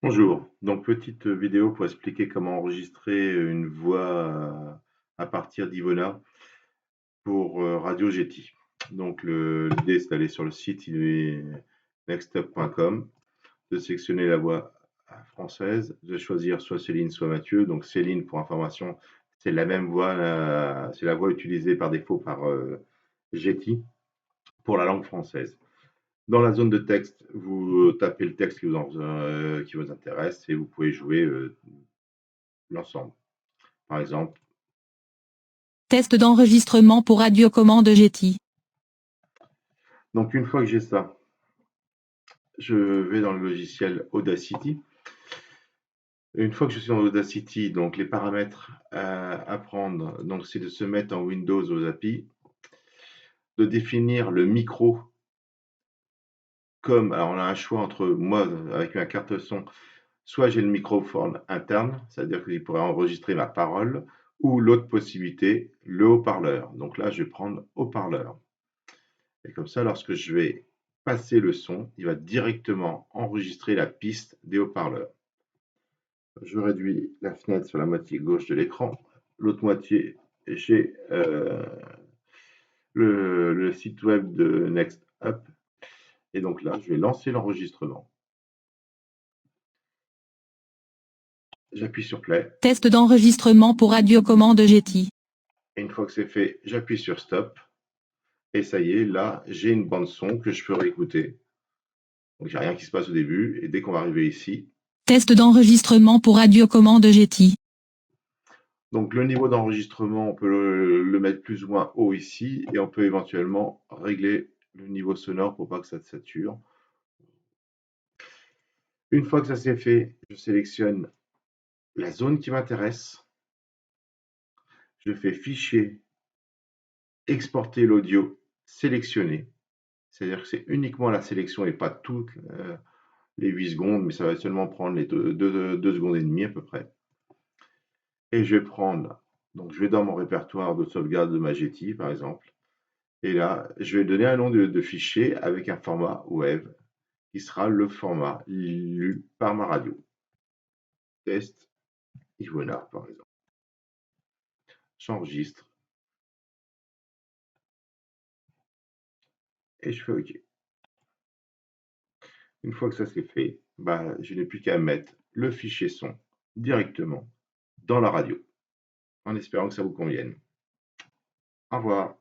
Bonjour, donc petite vidéo pour expliquer comment enregistrer une voix à partir d'Ivona pour Radio Getty. Donc l'idée c'est d'aller sur le site nextup.com, de sélectionner la voix française, de choisir soit Céline soit Mathieu. Donc Céline, pour information, c'est la même voix, c'est la voix utilisée par défaut par Getty pour la langue française. Dans la zone de texte, vous tapez le texte qui vous intéresse et vous pouvez jouer l'ensemble. Par exemple, Test d'enregistrement pour radiocommande Getty. donc une fois que j'ai ça, je vais dans le logiciel Audacity. Une fois que je suis dans Audacity, donc les paramètres à prendre, donc c'est de se mettre en Windows aux API, de définir le micro comme, alors on a un choix entre moi avec ma carte son, soit j'ai le microphone interne, c'est-à-dire qu'il pourrait enregistrer ma parole, ou l'autre possibilité, le haut-parleur. Donc là, je vais prendre haut-parleur. Et comme ça, lorsque je vais passer le son, il va directement enregistrer la piste des haut-parleurs. Je réduis la fenêtre sur la moitié gauche de l'écran. L'autre moitié, j'ai le site web de NextUp. Et donc là, je vais lancer l'enregistrement. J'appuie sur Play. Test d'enregistrement pour radiocommande Getty. Et une fois que c'est fait, j'appuie sur Stop. Et ça y est, là, j'ai une bande son que je peux réécouter. Donc, j'ai rien qui se passe au début. Et dès qu'on va arriver ici. Test d'enregistrement pour radiocommande Getty. Donc, le niveau d'enregistrement, on peut le mettre plus ou moins haut ici. Et on peut éventuellement régler le niveau sonore pour pas que ça sature. Une fois que ça c'est fait, je sélectionne la zone qui m'intéresse. Je fais Fichier, exporter l'audio, sélectionner. C'est-à-dire que c'est uniquement la sélection et pas toutes les 8 secondes, mais ça va seulement prendre les 2 secondes et demie à peu près. Et je vais prendre, donc je vais dans mon répertoire de sauvegarde de ma Getty par exemple. Et là, je vais donner un nom de fichier avec un format web qui sera le format lu par ma radio. Test Ivona par exemple. J'enregistre. Et je fais OK. Une fois que ça c'est fait, je n'ai plus qu'à mettre le fichier son directement dans la radio, en espérant que ça vous convienne. Au revoir.